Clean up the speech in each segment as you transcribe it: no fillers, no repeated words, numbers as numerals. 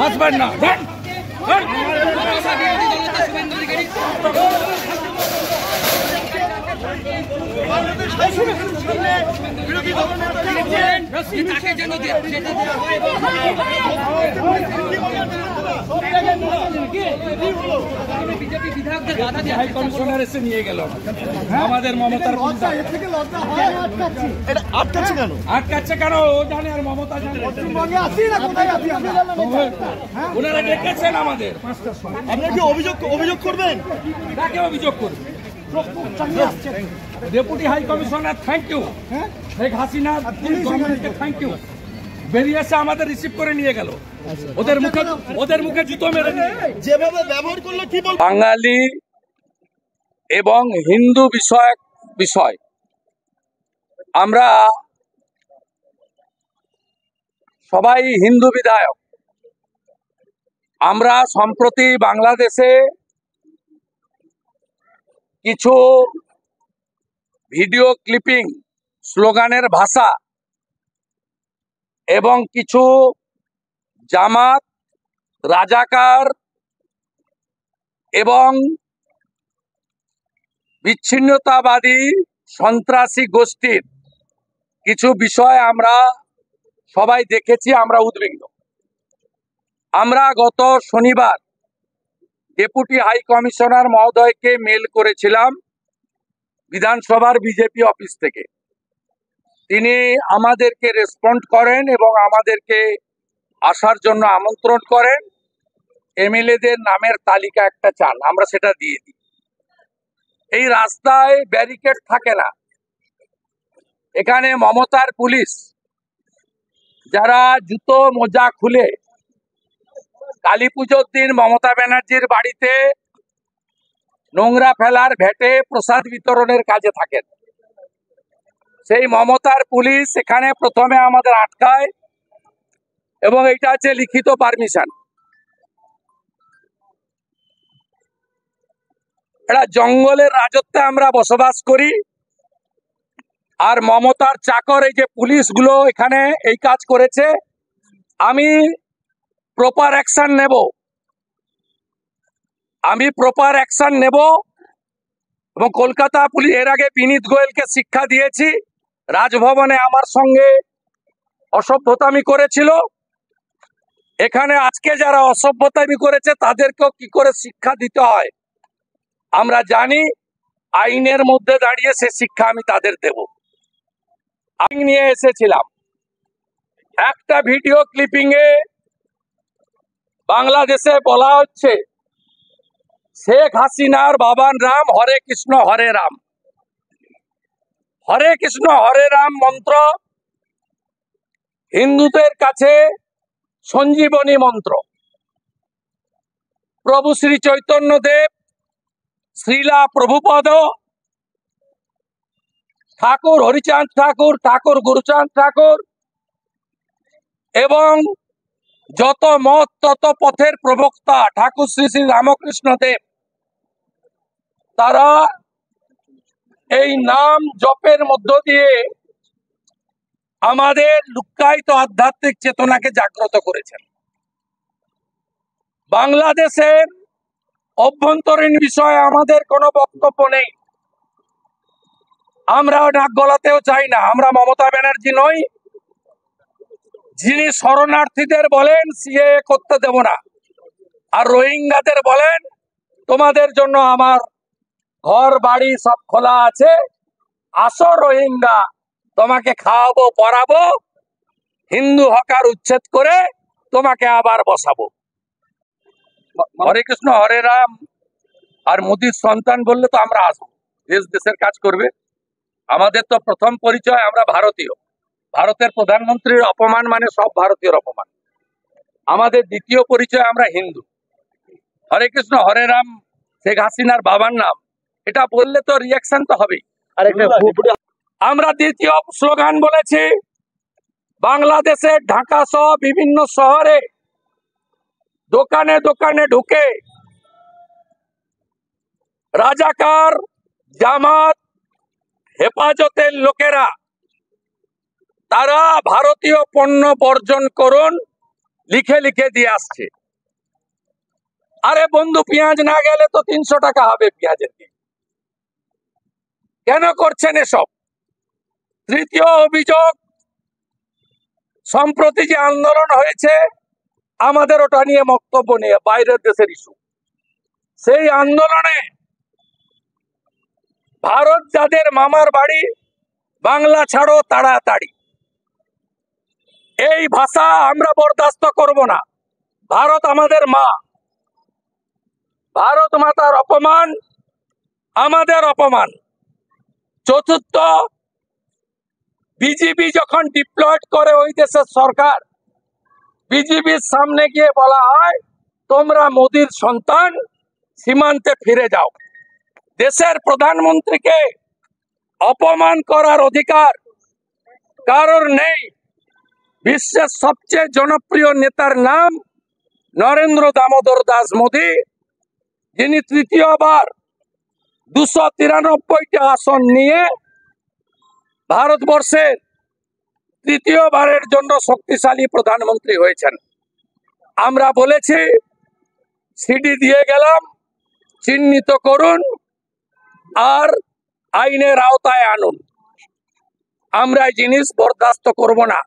আসবেন না বিরোধী কমিশনার এসে নিয়ে গেল আমাদের মমতার আটকাচ্ছে কেন? আটকাচ্ছে কেন? ও জানে আর মমতা জানে। ওনারা ডেকেছেন আমাদের 5টার সময়। আপনি কি অভিযোগ করবেন? কাকে অভিযোগ করবেন? Deputy high commissioner thank you, Sheikh Hasina গভর্নমেন্টকে থ্যাংক ইউ। বেরিয়ে এসে আমাদের রিসিভ করে নিয়ে গেল। ওদের মুখে জুতো মেরে যেভাবে ব্যবহার করলো কি বল। বাঙালি এবং হিন্দু বিষয় আমরা সবাই হিন্দু বিধায়ক। আমরা সম্প্রতি বাংলাদেশে কিছু ভিডিও ক্লিপিং, স্লোগানের ভাষা এবং কিছু জামাত, রাজাকার এবং বিচ্ছিন্নতাবাদী সন্ত্রাসী গোষ্ঠীর কিছু বিষয় আমরা সবাই দেখেছি। আমরা উদ্বিগ্ন। আমরা গত শনিবার ডেপুটি হাই কমিশনার মহোদয়কে মেল করেছিলাম বিধানসভার বিজেপি অফিস থেকে। তিনি আমাদেরকে রেসপন্ড করেন এবং আমাদেরকে আসার জন্য আমন্ত্রণ করেন। এমএলএদের নামের তালিকা একটা চান, আমরা সেটা দিয়ে দিই। এই রাস্তায় ব্যারিকেড থাকে না। এখানে মমতার পুলিশ যারা জুতো মোজা খুলে কালী পুজোর দিন মমতা ব্যানার্জির বাড়িতে নোংরা ফেলার ভেটে প্রসাদ বিতরণের কাজে থাকেন, সেই মমতার পুলিশ এখানে প্রথমে আমাদের আটকায় এবং এটা হচ্ছে লিখিত পারমিশন। এটা জঙ্গলের রাজত্বে আমরা বসবাস করি, আর মমতার চাকর এই যে পুলিশগুলো এখানে এই কাজ করেছে। আমি প্রপার অ্যাকশন নেব এবং কলকাতা পুলিশ এর আগে বিনীত গোয়েলকে শিক্ষা দিয়েছি। রাজভবনে আমার সঙ্গে অসভ্যতামি করেছিল। এখানে আজকে যারা অসভ্যতামি করেছে তাদেরকেও কি করে শিক্ষা দিতে হয় আমরা জানি। আইনের মধ্যে দাঁড়িয়ে সে শিক্ষা আমি তাদের দেব। আমি নিয়ে এসেছিলাম একটা ভিডিও ক্লিপিং এ বাংলাদেশে বলা হচ্ছে শেখ হাসিনার বাবার নাম হরে কৃষ্ণ হরে রাম। হরে কৃষ্ণ হরে রাম মন্ত্র হিন্দুদের কাছে সঞ্জীবনী মন্ত্র। প্রভু শ্রী চৈতন্য দেব, শ্রীলা প্রভুপদ, ঠাকুর হরিচাঁদ ঠাকুর, ঠাকুর গুরুচাঁদ ঠাকুর এবং যত মত তত পথের প্রবক্তা ঠাকুর শ্রী শ্রী রামকৃষ্ণ দেব, তারা এই নাম জপের মধ্য দিয়ে আমাদের লুক্কায়িত আধ্যাত্মিক চেতনাকে জাগ্রত করেছেন। বাংলাদেশের অভ্যন্তরীণ বিষয়ে আমাদের কোনো বক্তব্য নেই, আমরা নাক গলাতেও চাই না। আমরা মমতা ব্যানার্জি নই যিনি শরণার্থীদের বলেন সিএএ করতে দেব না, আর রোহিঙ্গাদের বলেন তোমাদের জন্য আমার ঘর বাড়ি সব খোলা আছে, আসো রোহিঙ্গা, তোমাকে খাওয়াবো পরাবো, হিন্দু হকার উচ্ছেদ করে তোমাকে আবার বসাবো। হরে কৃষ্ণ হরে রাম আর মোদির সন্তান বললে তো আমরা আসবো। দেশের কাজ করবে। আমাদের তো প্রথম পরিচয় আমরা ভারতীয়। ভারতের প্রধানমন্ত্রীর অপমান মানে সব ভারতীয়র অপমান। আমাদের দ্বিতীয় পরিচয় আমরা হিন্দু। হরে কৃষ্ণ হরে রাম শেখ হাসিনার বাবার নাম, এটা বললে তো রিয়াকশন তো হবেই। আমরা দ্বিতীয় স্লোগান বলেছি বাংলাদেশের ঢাকা সহ বিভিন্ন শহরে দোকানে দোকানে ঢুকে রাজাকার, জামাত, হেফাজতের লোকেরা তারা ভারতীয় পণ্য বর্জন করুন লিখে লিখে দিয়ে আসছে। আরে বন্ধু, পেঁয়াজ না গেলে তো 300 টাকা হবে পেঁয়াজের কেজি। কেন করছেন এসব? তৃতীয় অভিযোগ, সম্প্রতি যে আন্দোলন হয়েছে আমাদের ওটা নিয়ে বক্তব্য নিয়ে, বাইরের দেশের ইস্যু, সেই আন্দোলনে ভারত যাদের মামার বাড়ি, বাংলা ছাড়ো তাড়াতাড়ি, এই ভাষা আমরা বরদাস্ত করব না। ভারত আমাদের মা, ভারত মাতার অপমান আমাদের অপমান। চতুর্থ, বিজেপি যখন ডিপ্লয়েড করে ওই দেশের সরকার, বিজেপির সামনে গিয়ে বলা হয় তোমরা মোদির সন্তান, সীমান্তে ফিরে যাও। দেশের প্রধানমন্ত্রীকে অপমান করার অধিকার কারোর নেই। বিশ্বের সবচেয়ে জনপ্রিয় নেতার নাম নরেন্দ্র দামোদর দাস মোদী, যিনি তৃতীয়বার 293টা আসন নিয়ে ভারতবর্ষের তৃতীয়বারের জন্য শক্তিশালী প্রধানমন্ত্রী হয়েছেন। আমরা বলেছি, সিডি দিয়ে গেলাম, চিহ্নিত করুন আর আইনের আওতায় আনুন। আমরা এই জিনিস বরদাস্ত করব না।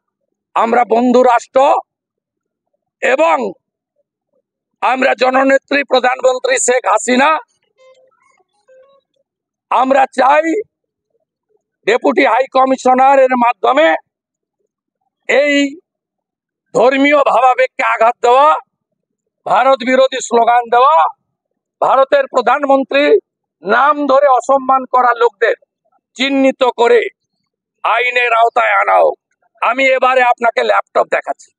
আমরা বন্ধু রাষ্ট্র এবং আমরা জননেত্রী প্রধানমন্ত্রী শেখ হাসিনা, আমরা চাই ডেপুটি হাই কমিশনারের মাধ্যমে এই ধর্মীয় ভাবাবেগকে আঘাত দেওয়া, ভারত বিরোধী স্লোগান দেওয়া, ভারতের প্রধানমন্ত্রী নাম ধরে অসম্মান করা লোকদের চিহ্নিত করে আইনের আওতায় আনা হোক। আমি এবারে আপনাকে ল্যাপটপ দেখাচ্ছি।